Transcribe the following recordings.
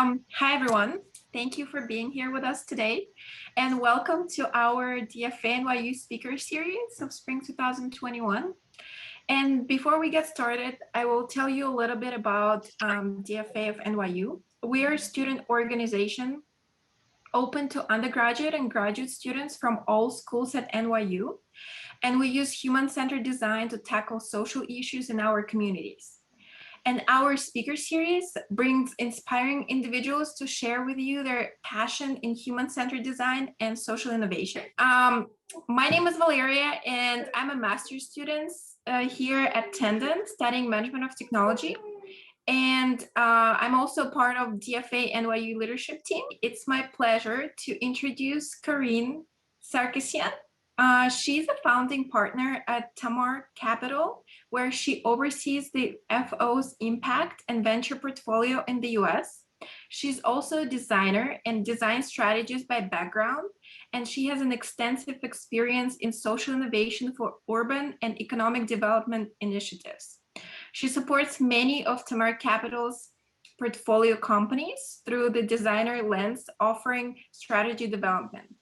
Hi, everyone. Thank you for being here with us today. And welcome to our DFA NYU speaker series of Spring 2021. And before we get started, I will tell you a little bit about DFA of NYU. We are a student organization open to undergraduate and graduate students from all schools at NYU. And we use human-centered design to tackle social issues in our communities. And our speaker series brings inspiring individuals to share with you their passion in human-centered design and social innovation. My name is Valeria, and I'm a master's student here at Tandon, studying management of technology. And I'm also part of DFA NYU leadership team. It's my pleasure to introduce Karine Sarkissian. She's a founding partner at Tamar Capital, where she oversees the FO's impact and venture portfolio in the US. She's also a designer and design strategist by background, and she has an extensive experience in social innovation for urban and economic development initiatives. She supports many of Tamar Capital's portfolio companies through the designer lens, offering strategy development.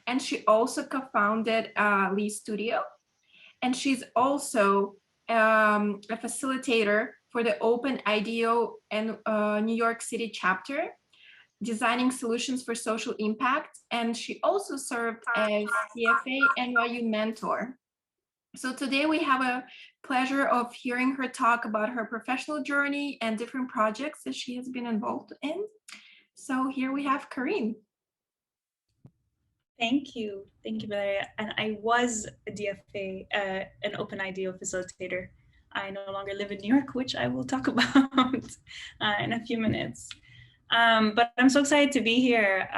And she also co-founded Lee Studio. And she's also a facilitator for the Open IDEO and New York City chapter, designing solutions for social impact. And she also served as DFA NYU mentor. So today we have a pleasure of hearing her talk about her professional journey and different projects that she has been involved in. So here we have Karine. Thank you, Valeria. And I was a DFA, an Open IDEO facilitator. I no longer live in New York, which I will talk about in a few minutes. But I'm so excited to be here.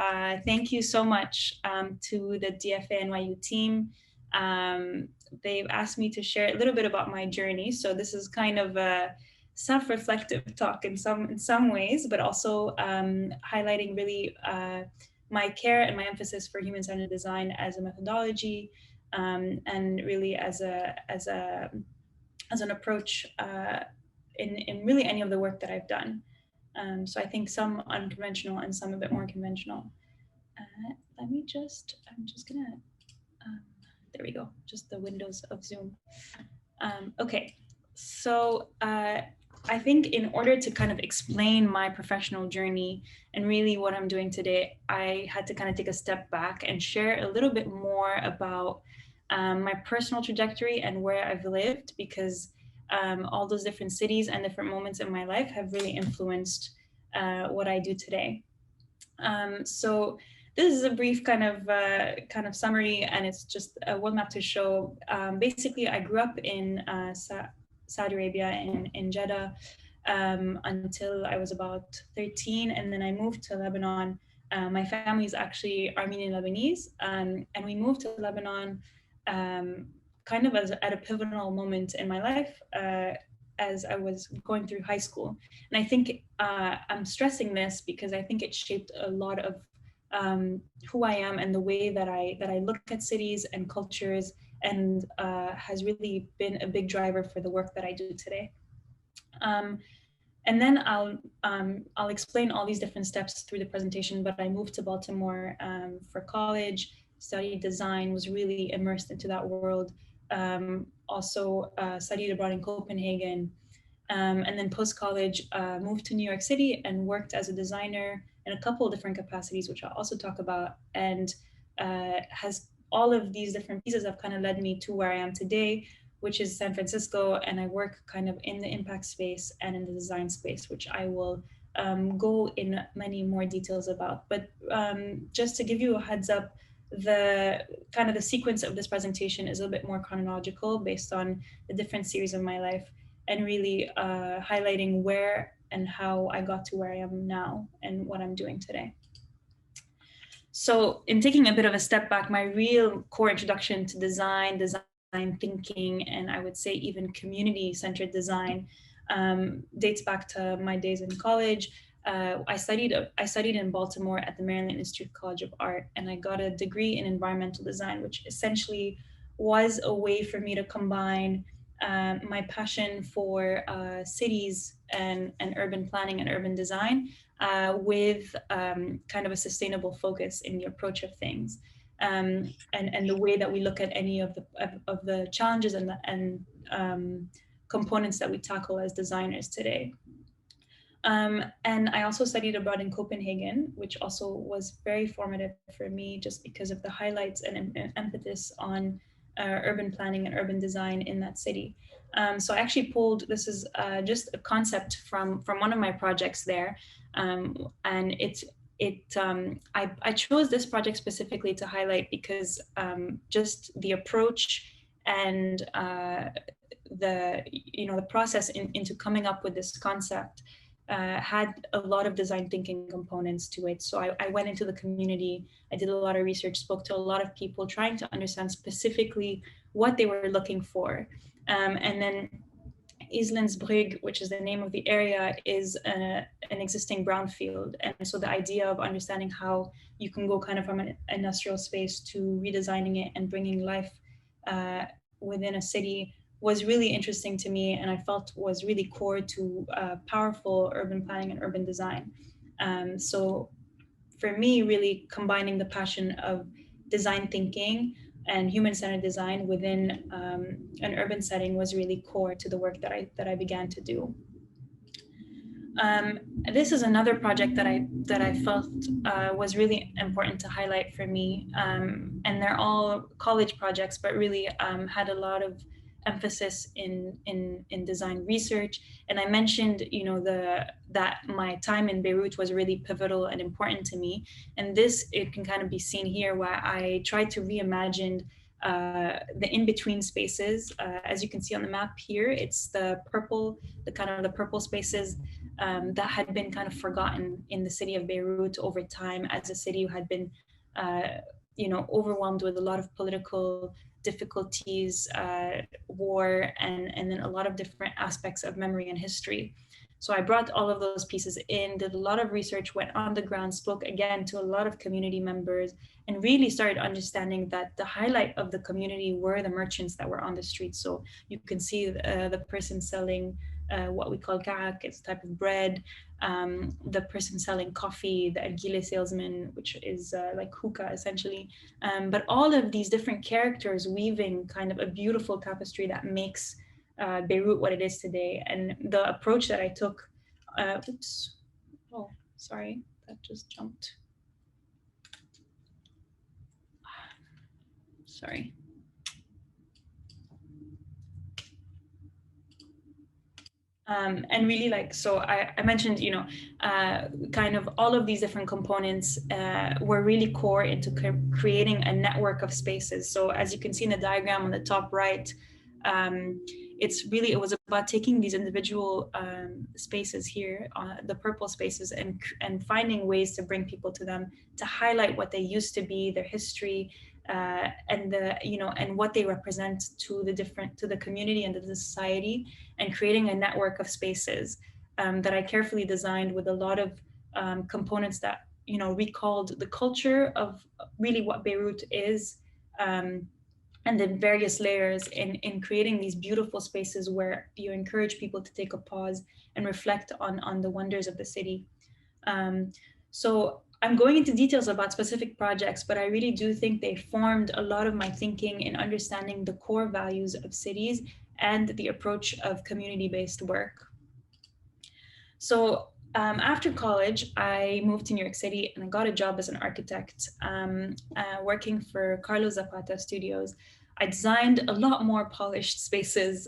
Thank you so much to the DFA NYU team. They've asked me to share a little bit about my journey. So this is kind of a self-reflective talk in some ways, but also highlighting really my care and my emphasis for human-centered design as a methodology, and really as an approach in really any of the work that I've done. So I think some unconventional and some a bit more conventional. I'm just gonna, there we go, just the windows of Zoom. Okay, so I think in order to kind of explain my professional journey and really what I'm doing today, I had to kind of take a step back and share a little bit more about my personal trajectory and where I've lived, because all those different cities and different moments in my life have really influenced what I do today. So this is a brief kind of summary, and it's just a world map to show. Basically, I grew up in Saudi Arabia in Jeddah until I was about 13, and then I moved to Lebanon. My family is actually Armenian Lebanese, and we moved to Lebanon kind of at a pivotal moment in my life as I was going through high school. And I think I'm stressing this because I think it shaped a lot of who I am and the way that I look at cities and cultures, and has really been a big driver for the work that I do today. And then I'll explain all these different steps through the presentation, but I moved to Baltimore for college, studied design, was really immersed into that world. Also studied abroad in Copenhagen, and then post-college moved to New York City and worked as a designer in a couple of different capacities, which I'll also talk about, and has all of these different pieces have kind of led me to where I am today, which is San Francisco, and I work kind of in the impact space and in the design space, which I will go in many more details about. But just to give you a heads up, the kind of the sequence of this presentation is a bit more chronological based on the different series of my life, and really highlighting where and how I got to where I am now and what I'm doing today. So in taking a bit of a step back, my real core introduction to design thinking, and I would say even community-centered design dates back to my days in college. I studied in Baltimore at the Maryland Institute College of Art, and I got a degree in environmental design, which essentially was a way for me to combine my passion for cities and urban planning and urban design with kind of a sustainable focus in the approach of things, and the way that we look at any of the challenges and components that we tackle as designers today. And I also studied abroad in Copenhagen, which also was very formative for me just because of the highlights and emphasis on urban planning and urban design in that city. So I actually pulled, this is just a concept from one of my projects there. And I chose this project specifically to highlight because just the approach and the process into coming up with this concept had a lot of design thinking components to it. So I went into the community, I did a lot of research, spoke to a lot of people, trying to understand specifically what they were looking for. And then Islandsbrug, which is the name of the area, is an existing brownfield. And so the idea of understanding how you can go kind of from an industrial space to redesigning it and bringing life within a city was really interesting to me, and I felt was really core to powerful urban planning and urban design. So for me, really combining the passion of design thinking and human-centered design within an urban setting was really core to the work that I began to do. This is another project that I felt was really important to highlight for me, and they're all college projects, but really had a lot of emphasis in design research. And I mentioned, that my time in Beirut was really pivotal and important to me. And it can kind of be seen here, where I tried to reimagine the in-between spaces. As you can see on the map here, it's the purple spaces that had been kind of forgotten in the city of Beirut over time, as a city who had been, overwhelmed with a lot of political difficulties, war, and then a lot of different aspects of memory and history. So I brought all of those pieces in, did a lot of research, went on the ground, spoke again to a lot of community members, and really started understanding that the highlight of the community were the merchants that were on the street. So you can see the person selling what we call karak, it's a type of bread, the person selling coffee, the argile salesman, which is like hookah essentially. But all of these different characters weaving kind of a beautiful tapestry that makes Beirut what it is today. And the approach that I took, oops, oh, sorry, that just jumped. Sorry. And really, so I mentioned, kind of all of these different components were really core into creating a network of spaces. So as you can see in the diagram on the top right, it was about taking these individual spaces here, the purple spaces, and finding ways to bring people to them, to highlight what they used to be, their history, and what they represent to the community and to the society, and creating a network of spaces that I carefully designed with a lot of components that recalled the culture of really what Beirut is, and the various layers in creating these beautiful spaces where you encourage people to take a pause and reflect on the wonders of the city. So I'm going into details about specific projects, but I really do think they formed a lot of my thinking in understanding the core values of cities and the approach of community-based work. So after college, I moved to New York City and I got a job as an architect, working for Carlos Zapata Studios. I designed a lot more polished spaces.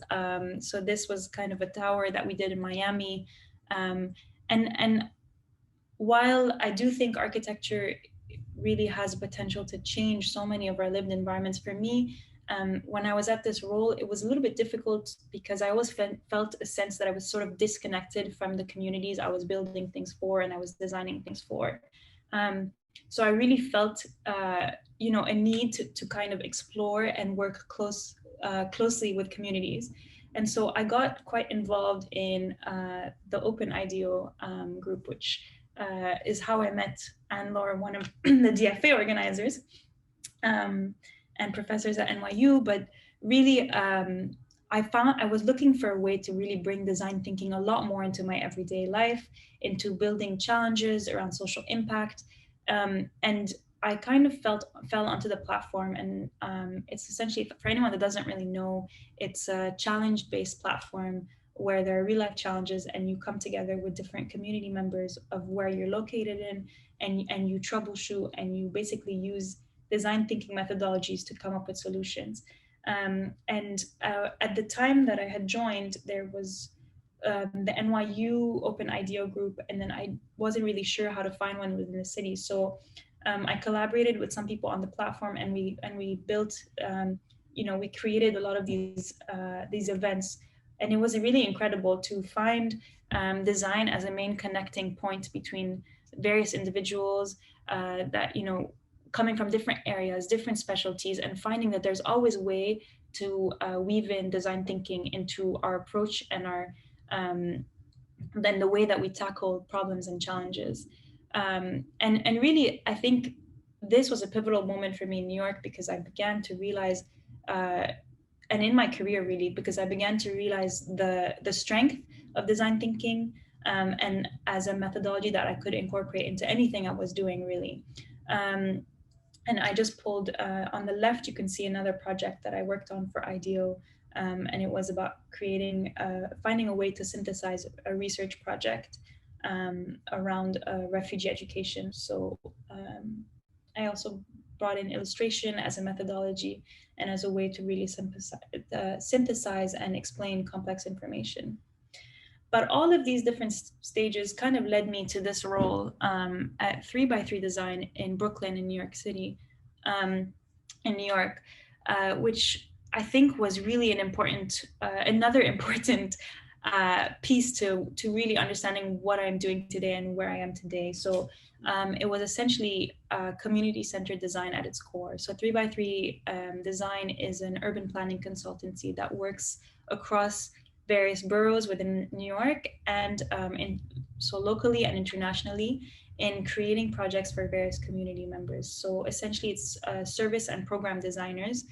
So this was kind of a tower that we did in Miami. And while I do think architecture really has potential to change so many of our lived environments, for me, when I was at this role, it was a little bit difficult because I always felt a sense that I was sort of disconnected from the communities I was building things for and I was designing things for. So I really felt, a need to kind of explore and work closely with communities. And so I got quite involved in the Open IDEO group, which is how I met Anne-Laure, one of the DFA organizers and professors at NYU. But really, I was looking for a way to really bring design thinking a lot more into my everyday life, into building challenges around social impact. And I kind of fell onto the platform, and it's essentially, for anyone that doesn't really know, it's a challenge-based platform where there are real life challenges, and you come together with different community members of where you're located in, and you troubleshoot, and you basically use design thinking methodologies to come up with solutions. And at the time that I had joined, there was the NYU Open Idea Group, and then I wasn't really sure how to find one within the city. So I collaborated with some people on the platform, and we built, we created a lot of these events, and it was really incredible to find design as a main connecting point between various individuals that coming from different areas, different specialties, and finding that there's always a way to weave in design thinking into our approach and our then the way that we tackle problems and challenges. And really, I think this was a pivotal moment for me in New York, because I began to realize, and in my career really, because I began to realize the strength of design thinking, and as a methodology that I could incorporate into anything I was doing really. And I just pulled, on the left, you can see another project that I worked on for IDEO, and it was about finding a way to synthesize a research project around refugee education. So I also brought in illustration as a methodology and as a way to really synthesize and explain complex information. But all of these different stages kind of led me to this role at 3x3 Design in Brooklyn, in New York City, in New York, which I think was really an important, another important piece to really understanding what I'm doing today and where I am today. So it was essentially community-centered design at its core. So 3x3 Design is an urban planning consultancy that works across various boroughs within New York, and so locally and internationally, in creating projects for various community members. So essentially it's service and program designers.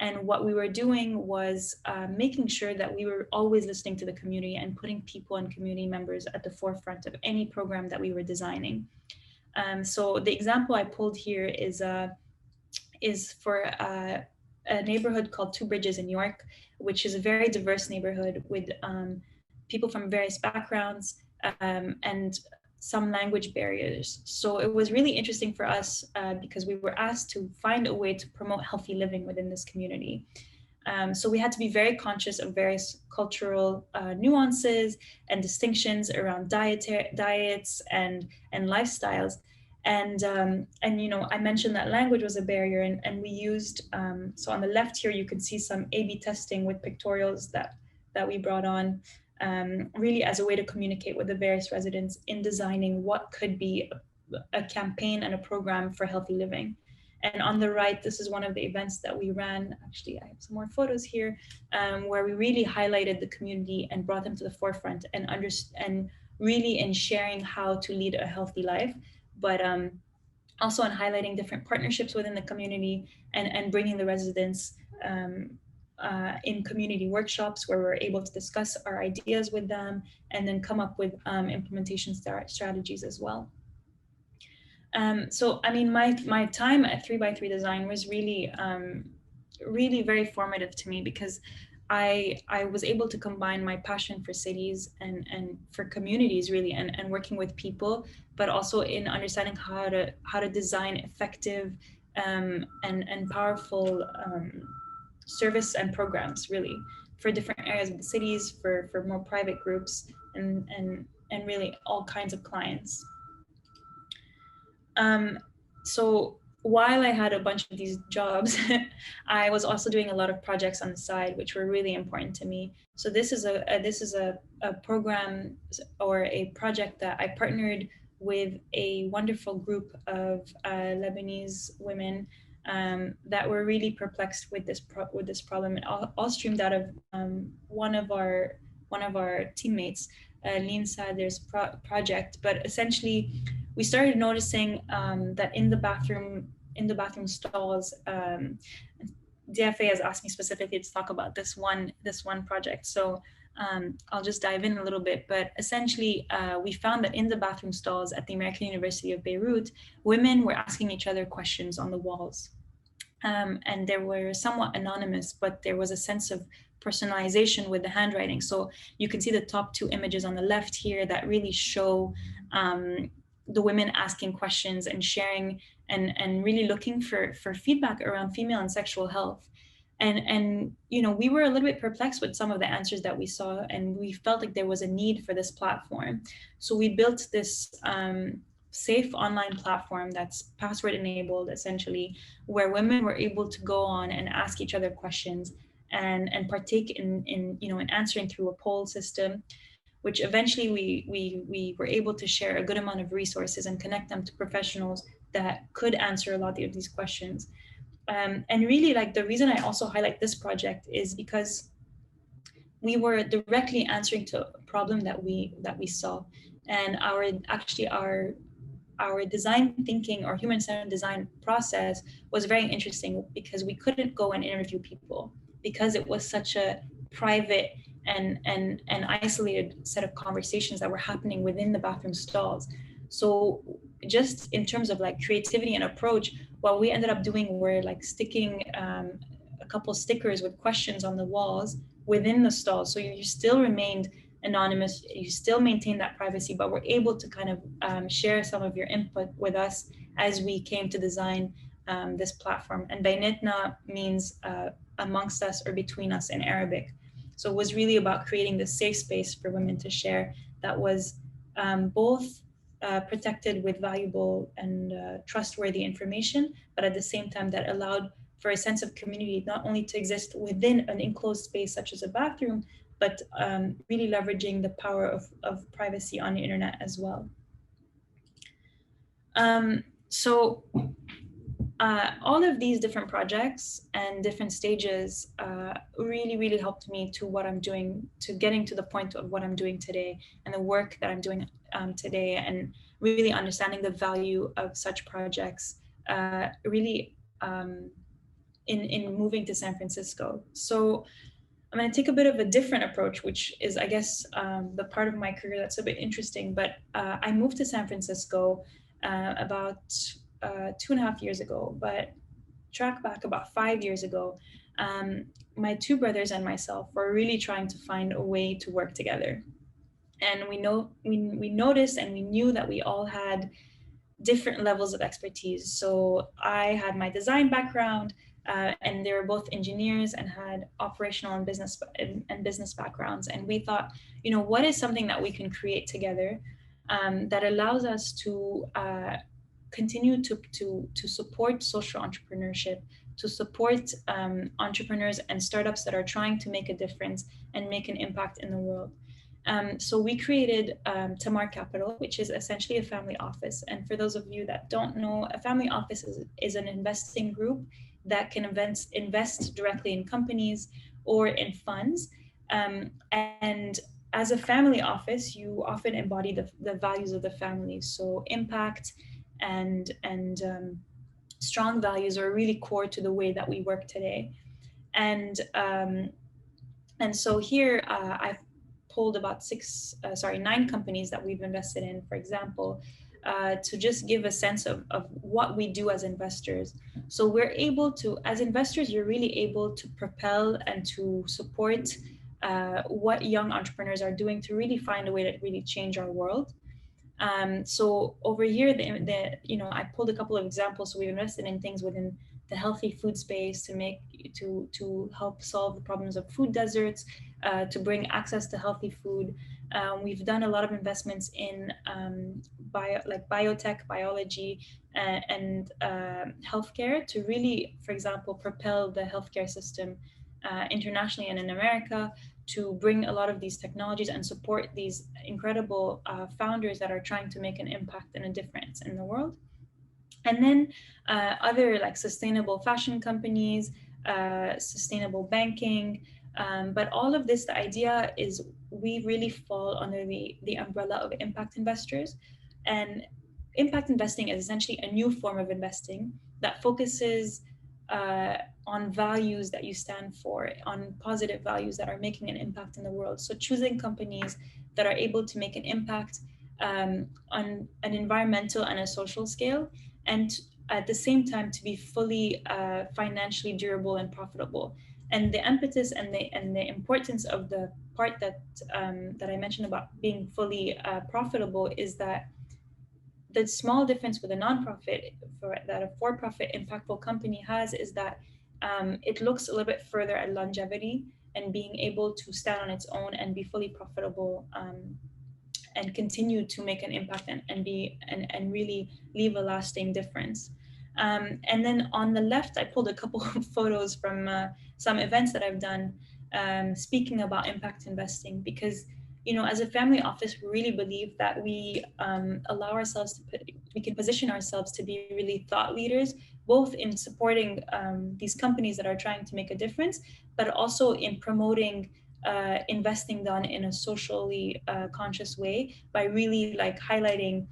And what we were doing was making sure that we were always listening to the community and putting people and community members at the forefront of any program that we were designing. So the example I pulled here is for a neighborhood called Two Bridges in New York, which is a very diverse neighborhood with people from various backgrounds and some language barriers. So it was really interesting for us because we were asked to find a way to promote healthy living within this community. So we had to be very conscious of various cultural nuances and distinctions around diets and lifestyles. And I mentioned that language was a barrier, and we used, so on the left here, you can see some A/B testing with pictorials that we brought on, really as a way to communicate with the various residents in designing what could be a campaign and a program for healthy living. And on the right, this is one of the events that we ran. Actually, I have some more photos here, where we really highlighted the community and brought them to the forefront and really in sharing how to lead a healthy life, but also in highlighting different partnerships within the community and bringing the residents in community workshops where we're able to discuss our ideas with them and then come up with implementation strategies as well. So, I mean, my time at 3x3 Design was really, really very formative to me, because I was able to combine my passion for cities and for communities really, and working with people, but also in understanding how to design effective and powerful service and programs really for different areas of the cities, for more private groups and really all kinds of clients. So while I had a bunch of these jobs, I was also doing a lot of projects on the side, which were really important to me. So this is a program or a project that I partnered with a wonderful group of Lebanese women that were really perplexed with this problem, all streamed out of one of our teammates, Lean Sader's project. But essentially, we started noticing that in the bathroom stalls, DFA has asked me specifically to talk about this one project. So I'll just dive in a little bit. But essentially, we found that in the bathroom stalls at the American University of Beirut, women were asking each other questions on the walls. And they were somewhat anonymous, but there was a sense of personalization with the handwriting. So you can see the top two images on the left here that really show the women asking questions and sharing and really looking for feedback around female and sexual health. And you know, we were a little bit perplexed with some of the answers that we saw, and we felt like there was a need for this platform. So we built this safe online platform that's password enabled, essentially, where women were able to go on and ask each other questions and partake in you know, in answering through a poll system, which eventually we were able to share a good amount of resources and connect them to professionals that could answer a lot of these questions. And really, like, the reason I also highlight this project is because we were directly answering to a problem that we saw, and our design thinking or human-centered design process was very interesting because we couldn't go and interview people because it was such a private and isolated set of conversations that were happening within the bathroom stalls. So just in terms of like creativity and approach, what we ended up doing were like sticking a couple stickers with questions on the walls within the stalls. So you still remained anonymous, you still maintain that privacy, but we're able to kind of share some of your input with us as we came to design this platform. And Bainetna means amongst us or between us in Arabic. So it was really about creating this safe space for women to share that was both protected with valuable and trustworthy information, but at the same time that allowed for a sense of community not only to exist within an enclosed space such as a bathroom, but really leveraging the power of privacy on the internet as well. So all of these different projects and different stages really helped me to what I'm doing, to getting to the point of what I'm doing today and the work that I'm doing today, and really understanding the value of such projects really in moving to San Francisco. So I'm going to take a bit of a different approach, which is, I guess, the part of my career that's a bit interesting. But I moved to San Francisco about 2.5 years ago, but track back about 5 years ago, my two brothers and myself were really trying to find a way to work together. And we noticed and we knew that we all had different levels of expertise. So I had my design background, and they were both engineers and had operational and business backgrounds. And we thought, you know, what is something that we can create together that allows us to continue to support social entrepreneurship, to support entrepreneurs and startups that are trying to make a difference and make an impact in the world. So we created Tamar Capital, which is essentially a family office. And for those of you that don't know, a family office is an investing group that can invest directly in companies or in funds. And as a family office, you often embody the values of the family. So impact and strong values are really core to the way that we work today. And so here I've pulled about 9 companies that we've invested in, for example, to just give a sense of what we do as investors. So we're able to, as investors, you're really able to propel and to support what young entrepreneurs are doing to really find a way to really change our world. So over here, I pulled a couple of examples. So we've invested in things within the healthy food space to help solve the problems of food deserts, to bring access to healthy food. We've done a lot of investments in biotech, biology, and healthcare to really, for example, propel the healthcare system internationally and in America, to bring a lot of these technologies and support these incredible founders that are trying to make an impact and a difference in the world. And then other like sustainable fashion companies, sustainable banking, but all of this, the idea is we really fall under the umbrella of impact investors. And impact investing is essentially a new form of investing that focuses on values that you stand for, on positive values that are making an impact in the world. So choosing companies that are able to make an impact on an environmental and a social scale, and at the same time to be fully financially durable and profitable. And the impetus and the importance of the part that that I mentioned about being fully profitable is that the small difference with a nonprofit that a for-profit impactful company has is that it looks a little bit further at longevity and being able to stand on its own and be fully profitable, and continue to make an impact and really leave a lasting difference. And then on the left, I pulled a couple of photos from some events that I've done, speaking about impact investing, because as a family office, we really believe that we allow ourselves we can position ourselves to be really thought leaders, both in supporting these companies that are trying to make a difference, but also in promoting investing done in a socially conscious way by really highlighting,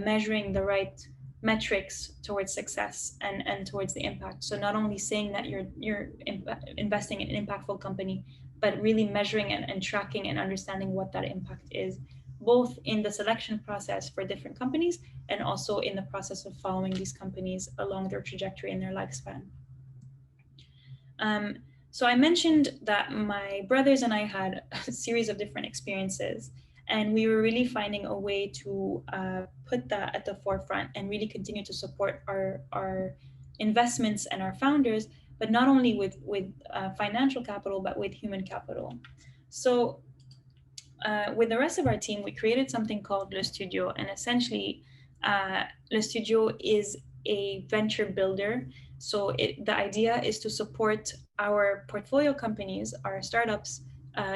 measuring the right metrics towards success and towards the impact. So not only saying that you're investing in an impactful company, but really measuring and tracking and understanding what that impact is, both in the selection process for different companies and also in the process of following these companies along their trajectory and their lifespan. So I mentioned that my brothers and I had a series of different experiences, and we were really finding a way to put that at the forefront and really continue to support our investments and our founders, but not only with financial capital, but with human capital. So with the rest of our team, we created something called Le Studio, and essentially Le Studio is a venture builder. So the idea is to support our portfolio companies, our startups,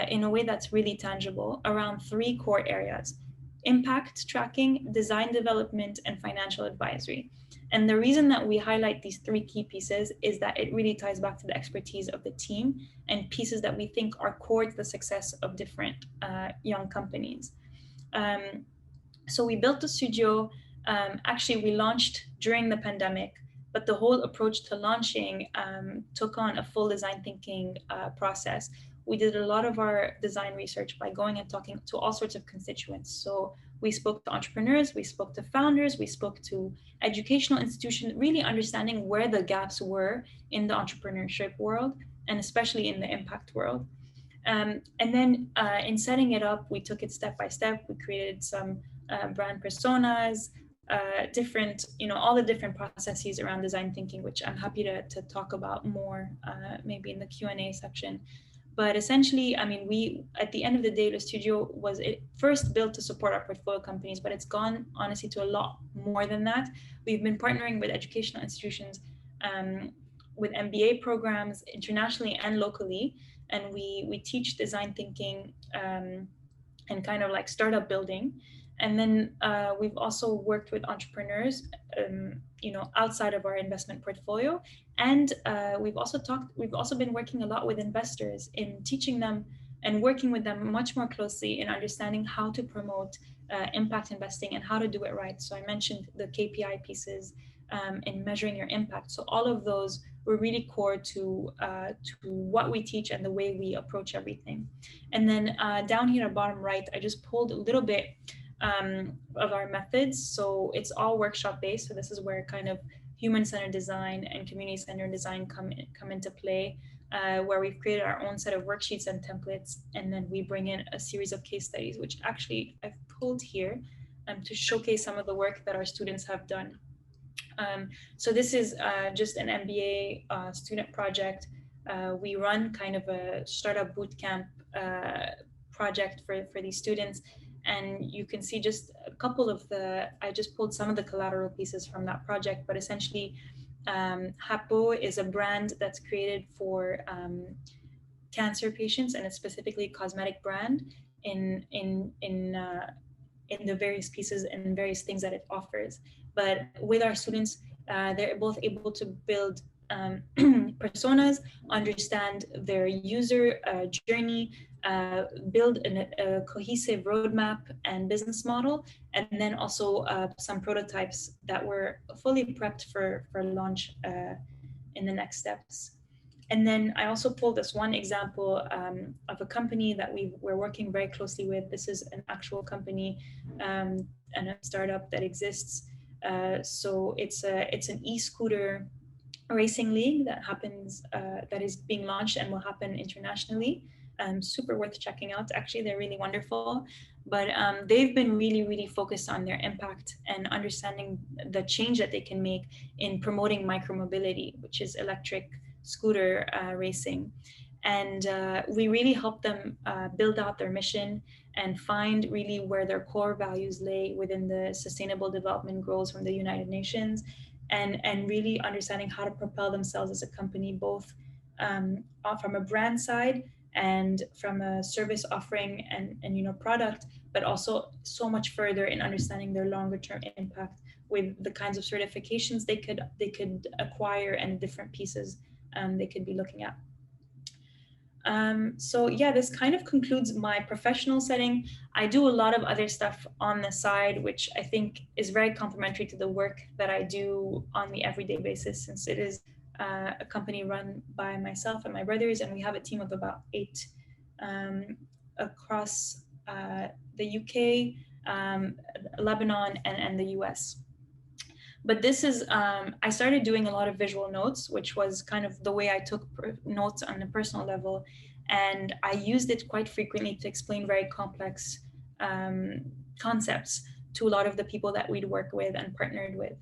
in a way that's really tangible around 3 core areas: impact tracking, design development, and financial advisory. And the reason that we highlight these 3 key pieces is that it really ties back to the expertise of the team and pieces that we think are core to the success of different young companies. So we built the studio. Actually, we launched during the pandemic, but the whole approach to launching took on a full design thinking process. We did a lot of our design research by going and talking to all sorts of constituents. So we spoke to entrepreneurs, we spoke to founders, we spoke to educational institutions, really understanding where the gaps were in the entrepreneurship world, and especially in the impact world. And then in setting it up, we took it step by step. We created some brand personas, different, all the different processes around design thinking, which I'm happy to talk about more maybe in the Q&A section. But essentially, we, at the end of the day, the studio was first built to support our portfolio companies, but it's gone honestly to a lot more than that. We've been partnering with educational institutions, with MBA programs internationally and locally, and we teach design thinking and kind of startup building. And then we've also worked with entrepreneurs, outside of our investment portfolio. And we've also been working a lot with investors in teaching them and working with them much more closely in understanding how to promote impact investing and how to do it right. So I mentioned the KPI pieces in measuring your impact. So all of those were really core to what we teach and the way we approach everything. And then down here at bottom right, I just pulled a little bit of our methods. So it's all workshop based. So this is where kind of human-centered design and community-centered design come into play, where we've created our own set of worksheets and templates, and then we bring in a series of case studies, which actually I've pulled here to showcase some of the work that our students have done. So this is just an MBA student project. We run kind of a startup bootcamp project for these students. And you can see just a couple of I just pulled some of the collateral pieces from that project, but essentially Hapu is a brand that's created for cancer patients, and it's specifically a cosmetic brand in the various pieces and various things that it offers. But with our students, they're both able to build personas, understand their user journey, build a cohesive roadmap and business model, and then also some prototypes that were fully prepped for launch in the next steps. And then I also pulled this one example of a company that we're working very closely with. This is an actual company and a startup that exists. So it's an e-scooter racing league that happens, that is being launched and will happen internationally. Super worth checking out. Actually, they're really wonderful. But they've been really focused on their impact and understanding the change that they can make in promoting micromobility, which is electric scooter racing. And we really help them build out their mission and find really where their core values lay within the Sustainable Development Goals from the United Nations, and really understanding how to propel themselves as a company, both from a brand side and from a service offering and product, but also so much further in understanding their longer term impact with the kinds of certifications they could acquire and different pieces they could be looking at. So yeah, this kind of concludes my professional setting. I do a lot of other stuff on the side, which I think is very complementary to the work that I do on the everyday basis, since it is a company run by myself and my brothers, and we have a team of about 8 across the UK, Lebanon, and the US. But this is, I started doing a lot of visual notes, which was kind of the way I took notes on a personal level. And I used it quite frequently to explain very complex concepts to a lot of the people that we'd work with and partnered with.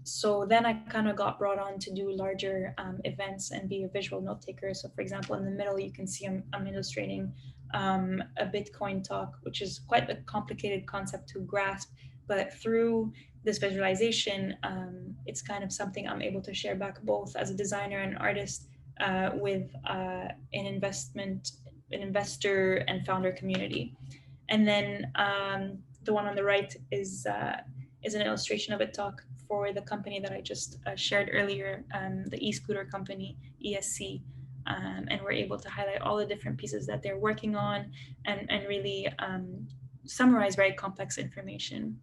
So then I kind of got brought on to do larger events and be a visual note taker. So for example, in the middle, you can see I'm illustrating a Bitcoin talk, which is quite a complicated concept to grasp, but through this visualization, it's kind of something I'm able to share back both as a designer and artist with an investor and founder community. And then the one on the right is an illustration of a talk for the company that I just shared earlier, the e-scooter company, ESC. And we're able to highlight all the different pieces that they're working on and really summarize very complex information.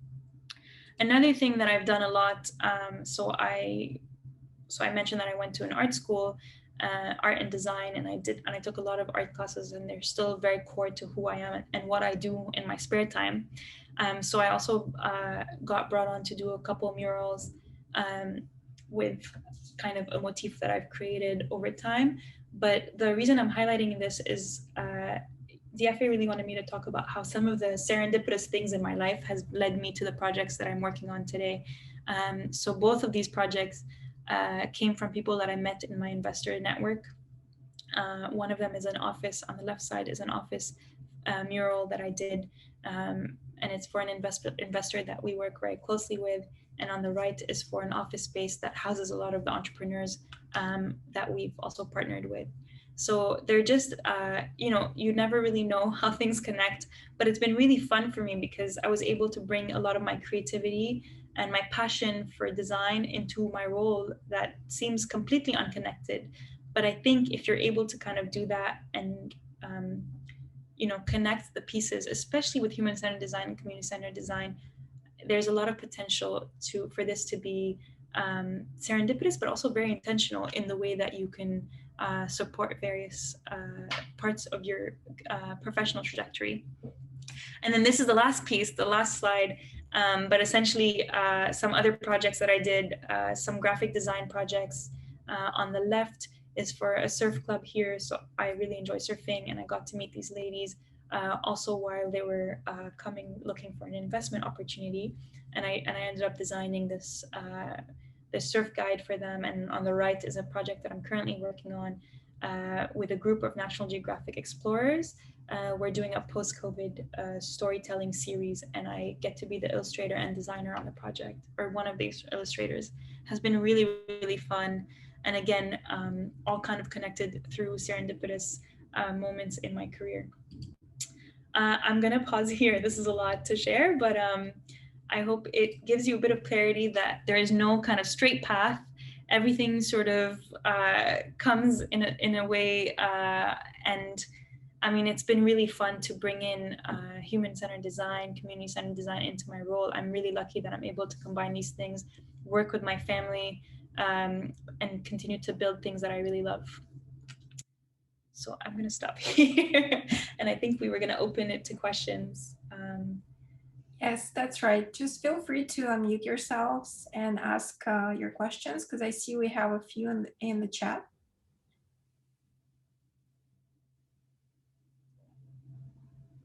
Another thing that I've done a lot, so I mentioned that I went to an art school, art and design, and I took a lot of art classes, and they're still very core to who I am and what I do in my spare time. So I also got brought on to do a couple murals with kind of a motif that I've created over time. But the reason I'm highlighting this is DFA really wanted me to talk about how some of the serendipitous things in my life has led me to the projects that I'm working on today. So both of these projects came from people that I met in my investor network. One of them is an office, on the left side is an office mural that I did, and it's for an investor that we work very closely with. And on the right is for an office space that houses a lot of the entrepreneurs that we've also partnered with. So they're just, you never really know how things connect, but it's been really fun for me because I was able to bring a lot of my creativity and my passion for design into my role that seems completely unconnected. But I think if you're able to kind of do that and, connect the pieces, especially with human-centered design and community-centered design, there's a lot of potential for this to be serendipitous, but also very intentional in the way that you can support various parts of your professional trajectory. And then this is the last piece, the last slide, but essentially some other projects that I did, some graphic design projects. On the left is for a surf club here. So I really enjoy surfing, and I got to meet these ladies also while they were looking for an investment opportunity. And I ended up designing this surf guide for them. And on the right is a project that I'm currently working on with a group of National Geographic explorers. We're doing a post-COVID storytelling series, and I get to be the illustrator and designer on the project, or one of these illustrators. Has been really, really fun. And again, all kind of connected through serendipitous moments in my career. I'm gonna pause here. This is a lot to share, but I hope it gives you a bit of clarity that there is no kind of straight path. Everything sort of comes in a way, and I mean, it's been really fun to bring in human-centered design, community-centered design into my role. I'm really lucky that I'm able to combine these things, work with my family, and continue to build things that I really love. So I'm going to stop here. And I think we were going to open it to questions. Yes, that's right. Just feel free to unmute yourselves and ask your questions, because I see we have a few in the chat.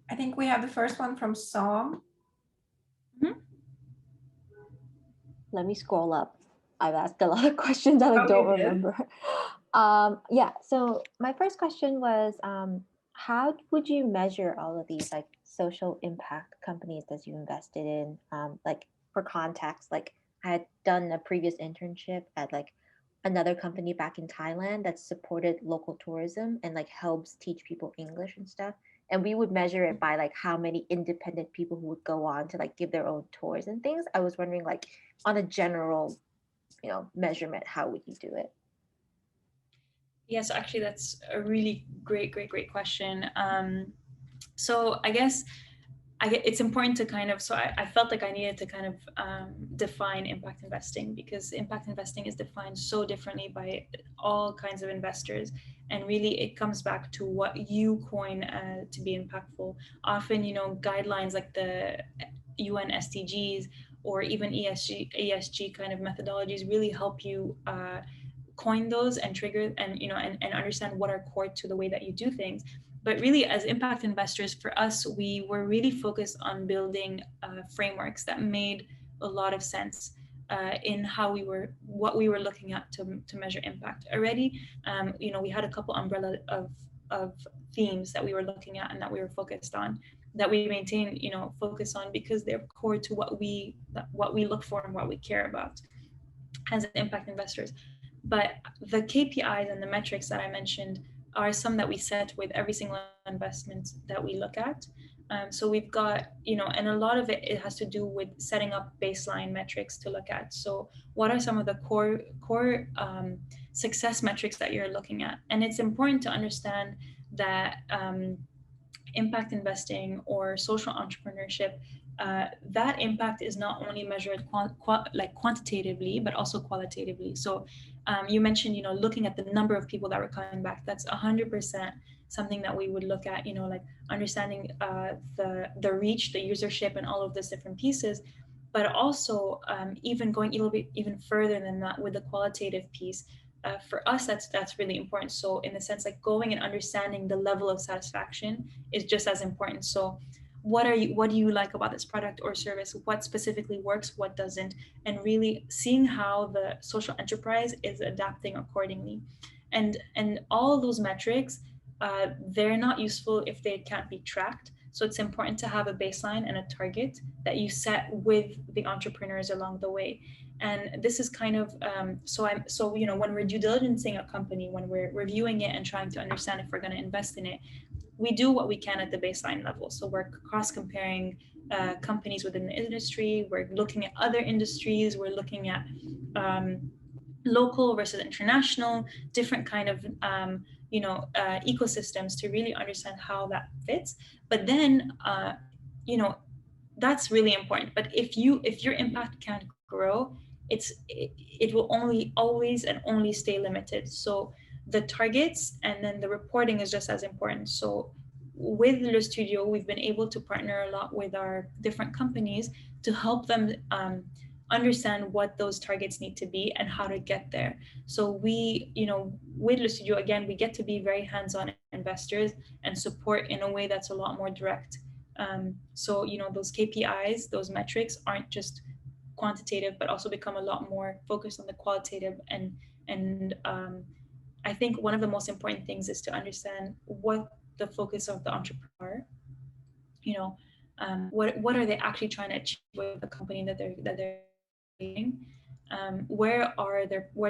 I think we have the first one from Som. Let me scroll up. I've asked a lot of questions that I don't remember. Yeah, so my first question was, how would you measure all of these like social impact companies that you invested in? Like for context, like I had done a previous internship at like another company back in Thailand that supported local tourism and like helps teach people English and stuff. And we would measure it by like how many independent people who would go on to like give their own tours and things. I was wondering, like, on a general, measurement, how would you do it? Yeah, so actually that's a really great question. So I guess it's important to kind of, so I felt like I needed to kind of define impact investing, because impact investing is defined so differently by all kinds of investors. And really it comes back to what you coin to be impactful. Often, guidelines like the UN SDGs or even ESG kind of methodologies really help you coin those and trigger and understand what are core to the way that you do things. But really, as impact investors, for us, we were really focused on building frameworks that made a lot of sense in what we were looking at to measure impact. Already, we had a couple umbrella of themes that we were looking at and that we were focused on, that we maintain, focus on, because they're core to what we look for and what we care about as impact investors. But the KPIs and the metrics that I mentioned are some that we set with every single investment that we look at. So we've got, and a lot of it has to do with setting up baseline metrics to look at. So what are some of the core success metrics that you're looking at? And it's important to understand that impact investing or social entrepreneurship, that impact is not only measured quantitatively, but also qualitatively. So you mentioned, looking at the number of people that were coming back. That's 100% something that we would look at, like understanding the reach, the usership, and all of those different pieces. But also even going a little bit even further than that with the qualitative piece. For us, that's really important. So in the sense, like going and understanding the level of satisfaction is just as important. So what do you like about this product or service? What specifically works, what doesn't? And really seeing how the social enterprise is adapting accordingly. And all of those metrics, they're not useful if they can't be tracked. So it's important to have a baseline and a target that you set with the entrepreneurs along the way. And this is kind of, when we're due diligencing a company, when we're reviewing it and trying to understand if we're going to invest in it, we do what we can at the baseline level. So we're cross-comparing companies within the industry. We're looking at other industries. We're looking at local versus international, different kind of ecosystems to really understand how that fits. But then, that's really important. But if your impact can't grow, it will always stay limited. So the targets and then the reporting is just as important. So with Le Studio, we've been able to partner a lot with our different companies to help them understand what those targets need to be and how to get there. So we, with Le Studio, again, we get to be very hands-on investors and support in a way that's a lot more direct. So, those KPIs, those metrics aren't just quantitative, but also become a lot more focused on the qualitative. And I think one of the most important things is to understand what the focus of the entrepreneur, what are they actually trying to achieve with the company that they're doing? Where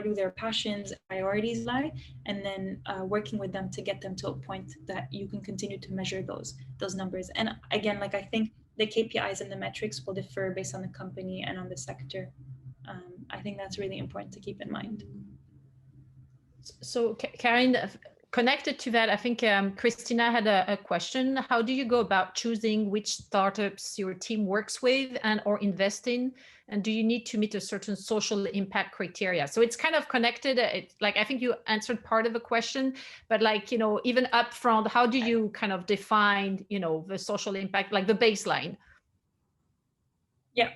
do their passions, priorities lie, and then working with them to get them to a point that you can continue to measure those numbers. And again, like I think the KPIs and the metrics will differ based on the company and on the sector. I think that's really important to keep in mind. So Karine, connected to that, I think Christina had a question. How do you go about choosing which startups your team works with and or invest in? And do you need to meet a certain social impact criteria? So it's kind of connected. It's like, I think you answered part of the question, but like, you know, even upfront, how do you kind of define, you know, the social impact, like the baseline? Yeah,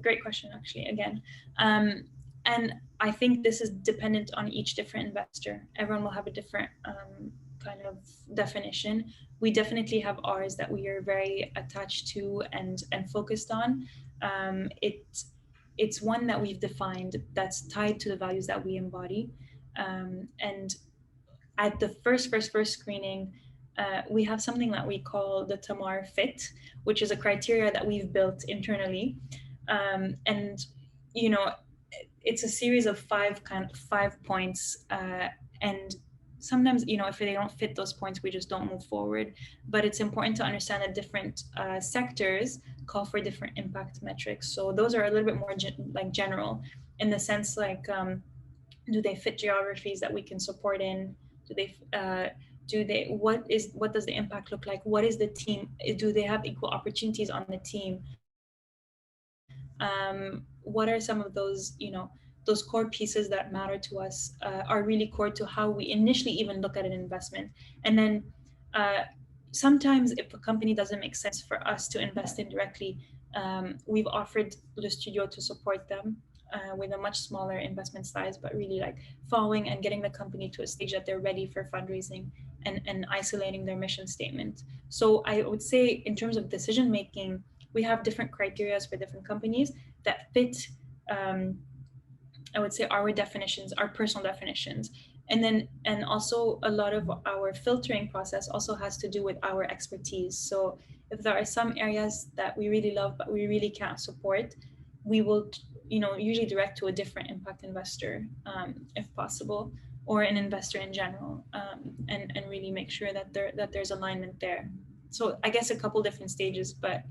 great question, actually, again. And I think this is dependent on each different investor. Everyone will have a different kind of definition. We definitely have ours that we are very attached to and focused on. It's one that we've defined that's tied to the values that we embody. And at the first screening, we have something that we call the Tamar Fit, which is a criteria that we've built internally. And, you know, it's a series of five points. And sometimes, you know, if they don't fit those points, we just don't move forward. But it's important to understand that different sectors call for different impact metrics. So those are a little bit more general in the sense like, do they fit geographies that we can support in? What does the impact look like? What is the team? Do they have equal opportunities on the team? What are some of those, you know, those core pieces that matter to us, are really core to how we initially even look at an investment. And then sometimes if a company doesn't make sense for us to invest in directly, we've offered Le Studio to support them with a much smaller investment size, but really like following and getting the company to a stage that they're ready for fundraising and isolating their mission statement. So I would say in terms of decision making, we have different criteria for different companies that fit, I would say, our definitions, our personal definitions. And also a lot of our filtering process also has to do with our expertise. So if there are some areas that we really love, but we really can't support, we will, you know, usually direct to a different impact investor, if possible, or an investor in general, and really make sure that there's alignment there. So I guess a couple different stages, but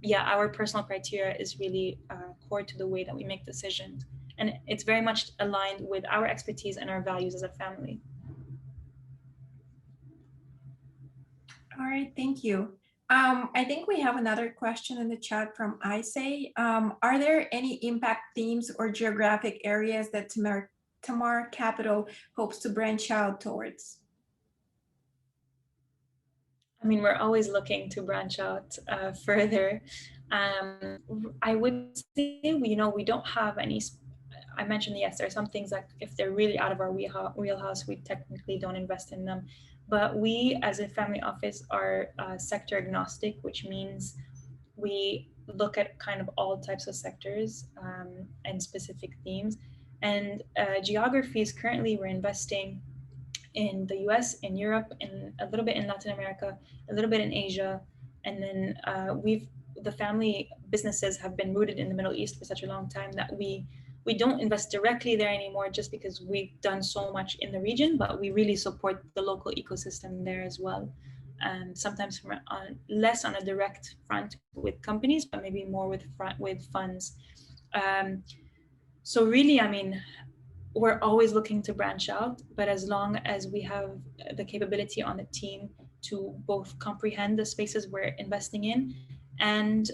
yeah, our personal criteria is really core to the way that we make decisions. And it's very much aligned with our expertise and our values as a family. All right, thank you. I think we have another question in the chat from Isay. Are there any impact themes or geographic areas that Tamar Capital hopes to branch out towards? I mean, we're always looking to branch out further. I would say, you know, we don't have any. I mentioned, yes, there are some things that if they're really out of our wheelhouse, we technically don't invest in them. But we, as a family office, are sector agnostic, which means we look at kind of all types of sectors and specific themes. And geographies, currently we're investing in the US, in Europe, in a little bit in Latin America, a little bit in Asia. And then the family businesses have been rooted in the Middle East for such a long time that we don't invest directly there anymore just because we've done so much in the region, but we really support the local ecosystem there as well. Sometimes less on a direct front with companies, but maybe more with funds. So really, I mean, we're always looking to branch out, but as long as we have the capability on the team to both comprehend the spaces we're investing in and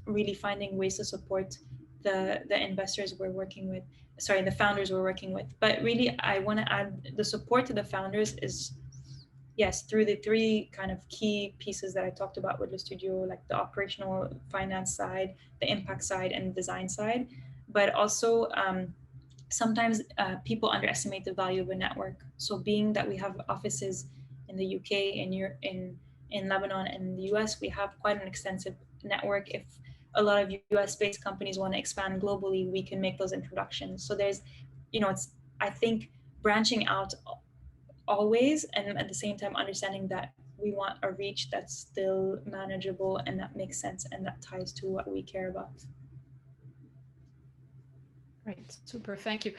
really finding ways to support the investors we're working with, the founders we're working with. But really, I want to add the support to the founders is, yes, through the three kind of key pieces that I talked about with the studio, like the operational finance side, the impact side, and design side. But also, sometimes people underestimate the value of a network. So being that we have offices in the UK, in Lebanon, and in the US, we have quite an extensive network. If a lot of US-based companies want to expand globally, we can make those introductions. So there's, you know, it's, I think, branching out always, and at the same time understanding that we want a reach that's still manageable and that makes sense and that ties to what we care about. Great, super, thank you.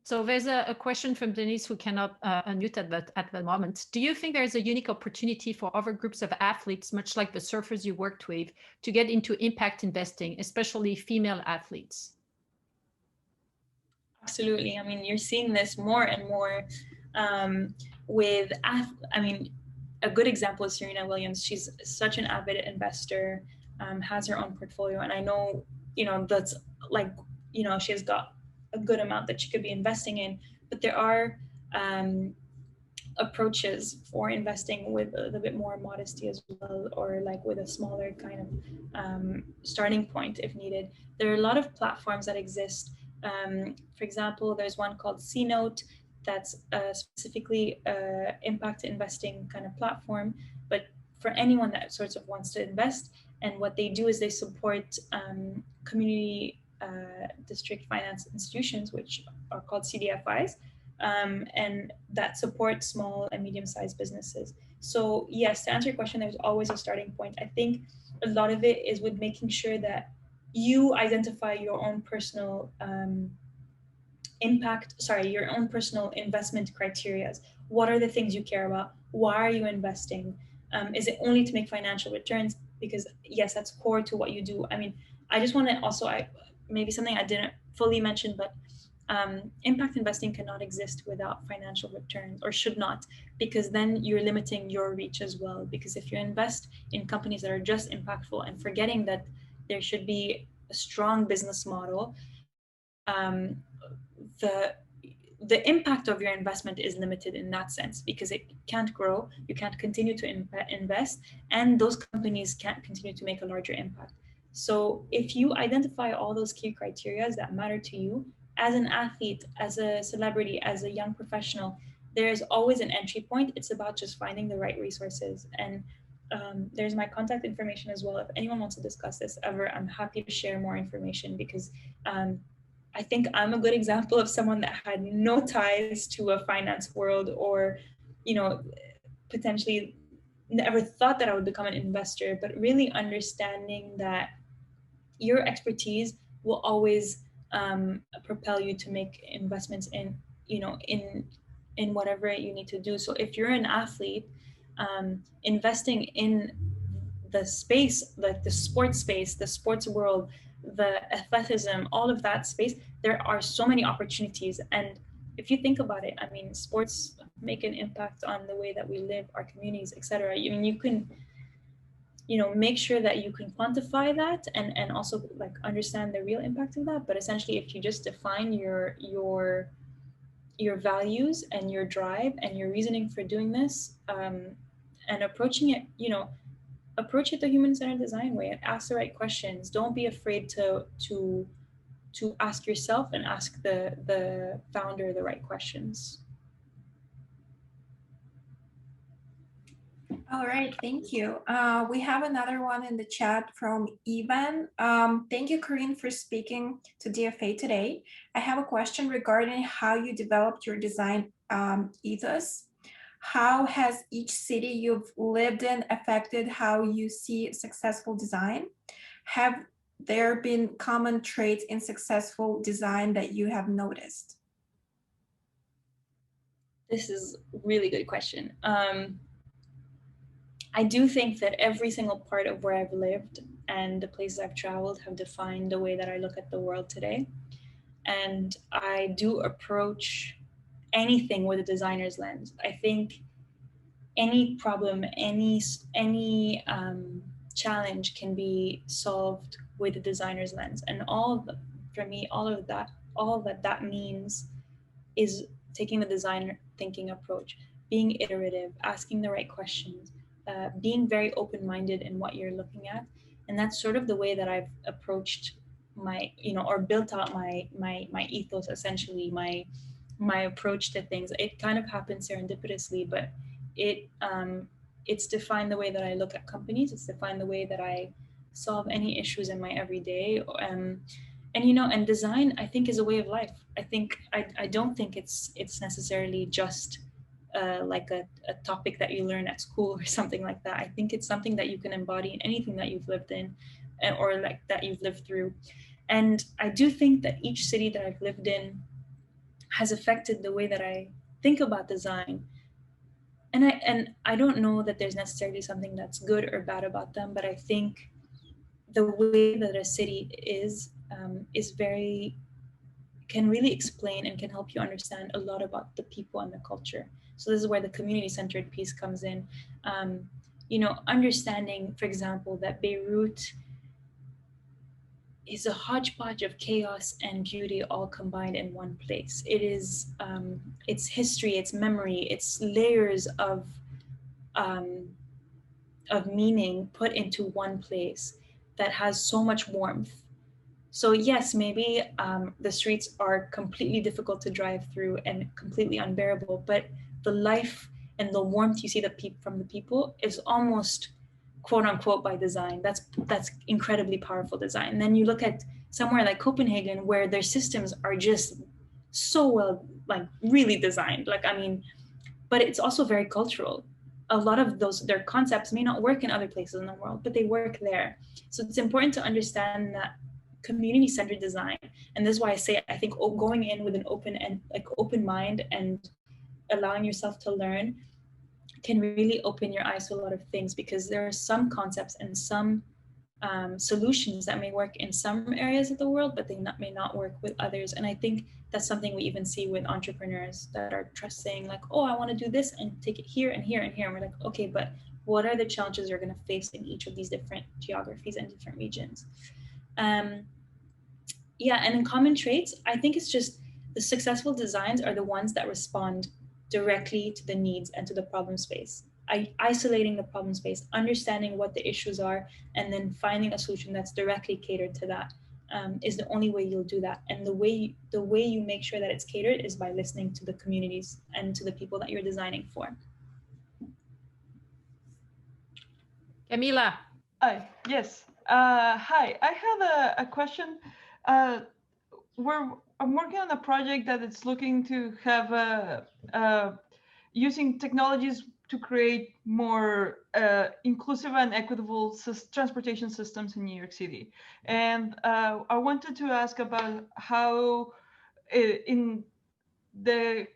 So there's a question from Denise who cannot unmute at the moment. Do you think there's a unique opportunity for other groups of athletes, much like the surfers you worked with, to get into impact investing, especially female athletes? Absolutely. I mean, you're seeing this more and more I mean, a good example is Serena Williams. She's such an avid investor, has her own portfolio, and I know, that's like, she's got a good amount that she could be investing in, but there are approaches for investing with a little bit more modesty as well, or like with a smaller kind of starting point if needed. There are a lot of platforms that exist. For example, there's one called C-Note that's specifically impact investing kind of platform, but for anyone that sort of wants to invest. And what they do is they support community district finance institutions, which are called CDFIs, and that support small and medium-sized businesses. So yes, to answer your question, there's always a starting point. I think a lot of it is with making sure that you identify your own personal your own personal investment criteria. What are the things you care about? Why are you investing? Is it only to make financial returns? Because yes, that's core to what you do. I mean, I just want to also, maybe something I didn't fully mention, but impact investing cannot exist without financial returns, or should not, because then you're limiting your reach as well. Because if you invest in companies that are just impactful and forgetting that there should be a strong business model, the impact of your investment is limited in that sense, because it can't grow, you can't continue to invest, and those companies can't continue to make a larger impact. So if you identify all those key criteria that matter to you, as an athlete, as a celebrity, as a young professional, there's always an entry point. It's about just finding the right resources. And there's my contact information as well. If anyone wants to discuss this ever, I'm happy to share more information, because I think I'm a good example of someone that had no ties to a finance world, or, potentially never thought that I would become an investor, but really understanding that your expertise will always propel you to make investments in whatever you need to do. So if you're an athlete, investing in the space, like the sports space, the sports world, the athleticism, all of that space, there are so many opportunities. And if you think about it, I mean, sports make an impact on the way that we live, our communities, etc. I mean, you can make sure that you can quantify that and also like understand the real impact of that. But essentially, if you just define your values and your drive and your reasoning for doing this, and approaching it, approach it the human-centered design way, and ask the right questions. Don't be afraid to ask yourself and ask the founder the right questions. All right, thank you. We have another one in the chat from Ivan. Thank you, Karine, for speaking to DFA today. I have a question regarding how you developed your design ethos. How has each city you've lived in affected how you see successful design? Have there been common traits in successful design that you have noticed? This is a really good question. I do think that every single part of where I've lived and the places I've traveled have defined the way that I look at the world today. And I do approach anything with a designer's lens. I think any problem, any challenge can be solved with a designer's lens. And for me, all that means is taking the designer thinking approach, being iterative, asking the right questions, being very open-minded in what you're looking at. And that's sort of the way that I've approached my, or built out my ethos, essentially, my approach to things. It kind of happens serendipitously, but it's defined the way that I look at companies. It's defined the way that I solve any issues in my everyday. And design, I think, is a way of life. I don't think it's necessarily just like a topic that you learn at school or something like that. I think it's something that you can embody in anything that you've lived in, or like that you've lived through. And I do think that each city that I've lived in has affected the way that I think about design. And I don't know that there's necessarily something that's good or bad about them, but I think the way that a city is very can really explain and can help you understand a lot about the people and the culture. So this is where the community-centered piece comes in. Understanding, for example, that Beirut is a hodgepodge of chaos and beauty all combined in one place. It is its history, its memory, its layers of meaning put into one place that has so much warmth. So yes, maybe the streets are completely difficult to drive through and completely unbearable, but the life and the warmth you see from the people is almost quote unquote by design. That's incredibly powerful design. And then you look at somewhere like Copenhagen, where their systems are just so well, like really designed. But it's also very cultural. A lot of their concepts may not work in other places in the world, but they work there. So it's important to understand that community-centered design, and this is why I say I think going in with an open mind and allowing yourself to learn can really open your eyes to a lot of things, because there are some concepts and some solutions that may work in some areas of the world, but they may not work with others. And I think that's something we even see with entrepreneurs that are trusting, like, oh, I want to do this and take it here and here and here. And we're like, okay, but what are the challenges you're going to face in each of these different geographies and different regions? And in common traits, I think it's just the successful designs are the ones that respond directly to the needs and to the problem space. Isolating the problem space, understanding what the issues are, and then finding a solution that's directly catered to that is the only way you'll do that. And the way you make sure that it's catered is by listening to the communities and to the people that you're designing for. Camila. Yes. Hi, I have a question. I'm working on a project that it's looking to have using technologies to create more inclusive and equitable transportation systems in New York City. And I wanted to ask about how in the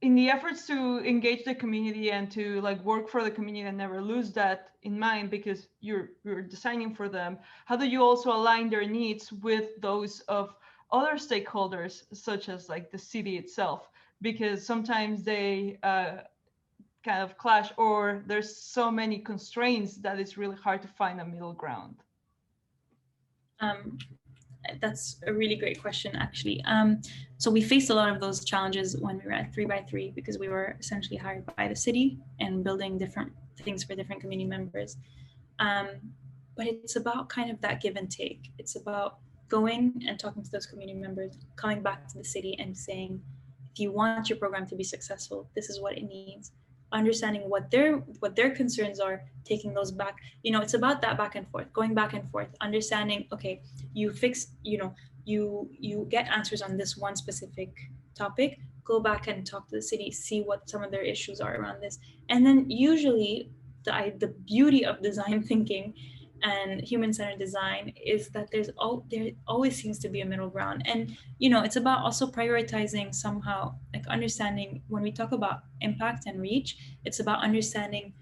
efforts to engage the community and to work for the community and never lose that in mind, because you're designing for them, how do you also align their needs with those of other stakeholders, such as the city itself? Because sometimes they kind of clash, or there's so many constraints that it's really hard to find a middle ground. That's a really great question, actually. So we faced a lot of those challenges when we were at 3x3, because we were essentially hired by the city and building different things for different community members. But it's about kind of that give and take. It's about going and talking to those community members, coming back to the city and saying, if you want your program to be successful, this is what it needs. Understanding what their concerns are, taking those back. It's about that back and forth, going back and forth, understanding, okay, you get answers on this one specific topic, go back and talk to the city, see what some of their issues are around this. And then usually the beauty of design thinking and human-centered design is that there always seems to be a middle ground. And it's about also prioritizing somehow, understanding when we talk about impact and reach, it's about understanding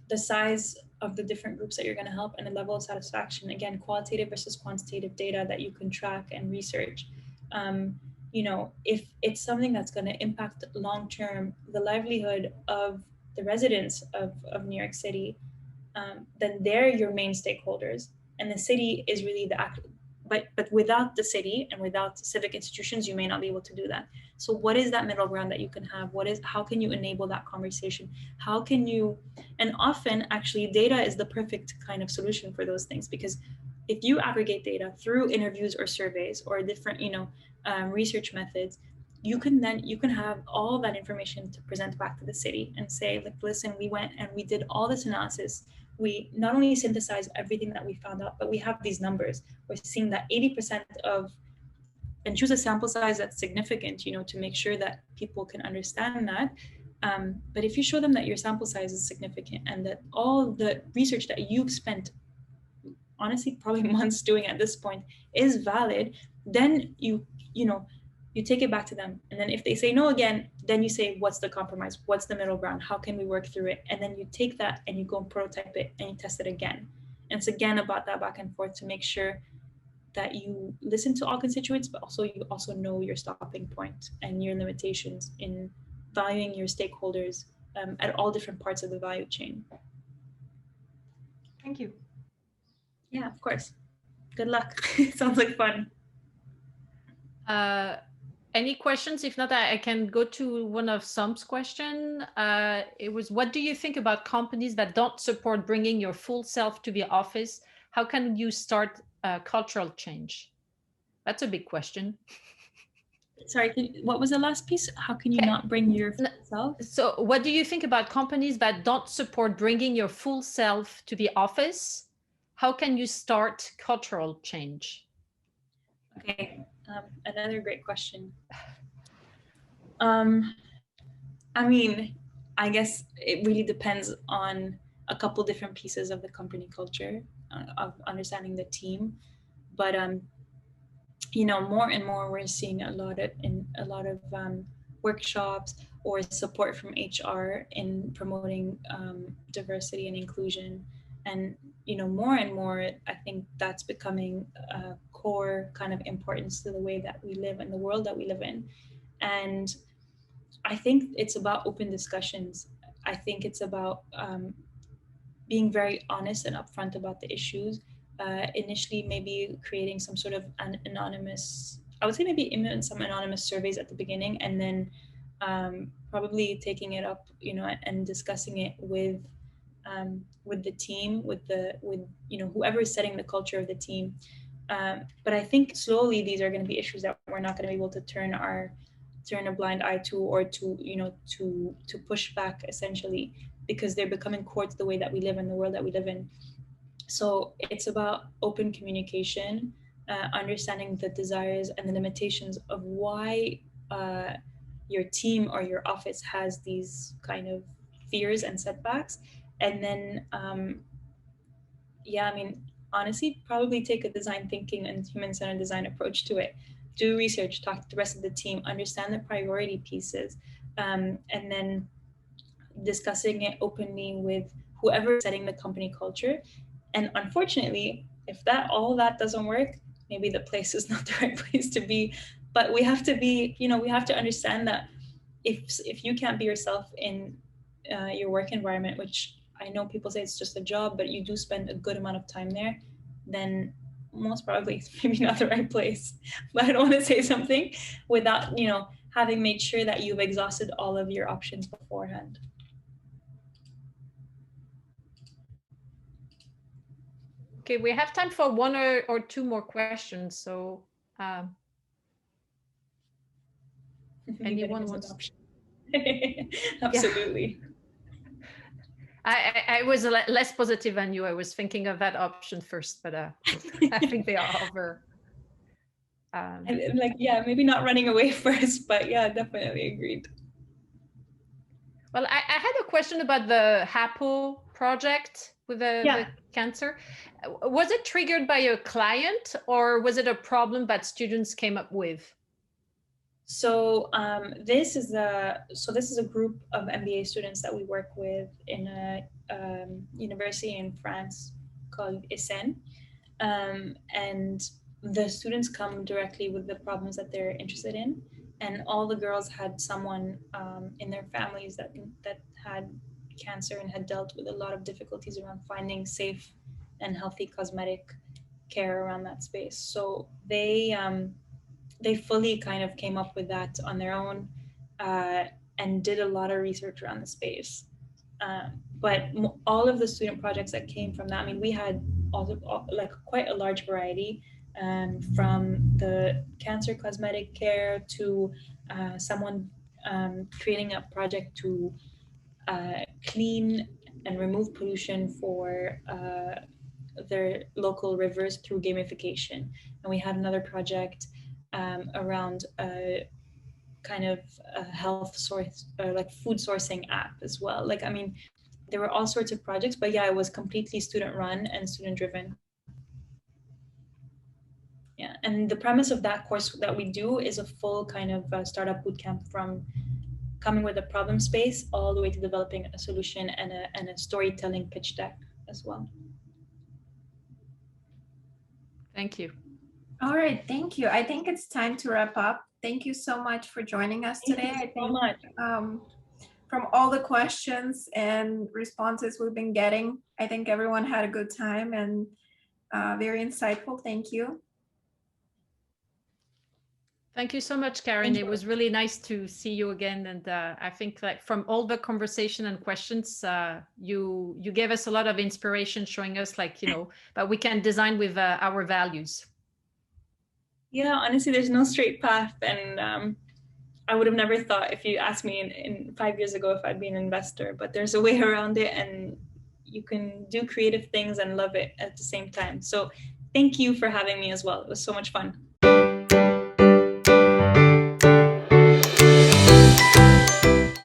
the size of the different groups that you're going to help and the level of satisfaction. Again, qualitative versus quantitative data that you can track and research. If it's something that's going to impact long-term the livelihood of the residents of New York City, then they're your main stakeholders, and the city is really the act. But without the city and without civic institutions, you may not be able to do that. So what is that middle ground that you can have? How can you enable that conversation? How can you, and often actually data is the perfect kind of solution for those things, because if you aggregate data through interviews or surveys or different, research methods, you can have all that information to present back to the city and say, listen, we went and we did all this analysis. We not only synthesized everything that we found out, but we have these numbers. We're seeing that 80% and choose a sample size that's significant, to make sure that people can understand that. But if you show them that your sample size is significant and that all the research that you've spent, honestly, probably months doing at this point is valid, then you take it back to them. And then if they say no again, then you say, what's the compromise? What's the middle ground? How can we work through it? And then you take that and you go and prototype it and you test it again. And it's again about that back and forth to make sure that you listen to all constituents, but also you also know your stopping point and your limitations in valuing your stakeholders at all different parts of the value chain. Thank you. Yeah, of course. Good luck. Sounds like fun. Any questions? If not, I can go to one of Sam's question. It was, what do you think about companies that don't support bringing your full self to the office? How can you start cultural change? That's a big question. Sorry, what was the last piece? How can you not bring your full self? So what do you think about companies that don't support bringing your full self to the office? How can you start cultural change? Okay, another great question. I mean, I guess it really depends on a couple different pieces of the company culture, of understanding the team. But you know, more and more we're seeing a lot of workshops or support from HR in promoting diversity and inclusion. And you know, more and more, I think that's becoming a core kind of importance to the way that we live and the world that we live in. And I think it's about open discussions. I think it's about being very honest and upfront about the issues. Initially, maybe creating some sort of an anonymous, I would say maybe even some anonymous surveys at the beginning, and then probably taking it up, you know, and discussing it with the team, with you know, whoever is setting the culture of the team. But I think slowly these are going to be issues that we're not going to be able to turn a blind eye to, or to, you know, to push back, essentially, because they're becoming core to the way that we live in the world that we live in. So it's about open communication, understanding the desires and the limitations of why your team or your office has these kind of fears and setbacks. And then, yeah, I mean, honestly, probably take a design thinking and human-centered design approach to it. Do research, talk to the rest of the team, understand the priority pieces, and then discussing it openly with whoever is setting the company culture. And unfortunately, if all that doesn't work, maybe the place is not the right place to be. But we have to be, you know, we have to understand that if you can't be yourself in your work environment, which I know people say it's just a job, but you do spend a good amount of time there, then most probably it's maybe not the right place. But I don't want to say something without, you know, having made sure that you've exhausted all of your options beforehand. Okay, we have time for one or two more questions. So anyone wants? Absolutely. Yeah. I was less positive than you. I was thinking of that option first, but I think they are over. And like, yeah, maybe not running away first, but yeah, definitely agreed. Well, I had a question about the Hapu project with the cancer. Was it triggered by a client, or was it a problem that students came up with? So this is a group of MBA students that we work with in a university in France called ESSEN, and the students come directly with the problems that they're interested in, and all the girls had someone in their families that had cancer and had dealt with a lot of difficulties around finding safe and healthy cosmetic care around that space. So they fully kind of came up with that on their own and did a lot of research around the space. But all of the student projects that came from that, I mean, we had like quite a large variety, from the cancer cosmetic care to someone creating a project to clean and remove pollution for their local rivers through gamification. And we had another project around a kind of a health source, like food sourcing app as well. Like, I mean, there were all sorts of projects, but yeah, it was completely student run and student driven. Yeah, and the premise of that course that we do is a full kind of startup bootcamp, from coming with a problem space all the way to developing a solution and a storytelling pitch deck as well. Thank you. All right, thank you. I think it's time to wrap up. Thank you so much for joining us today. Thank you I so think much. From all the questions and responses we've been getting, I think everyone had a good time and very insightful. Thank you. Thank you so much, Karine. Thank It you. was really nice to see you again. And I think like from all the conversation and questions, you gave us a lot of inspiration, showing us like, that we can design with our values. Yeah, honestly, there's no straight path. And I would have never thought if you asked me in 5 years ago if I'd be an investor, but there's a way around it and you can do creative things and love it at the same time. So thank you for having me as well. It was so much fun.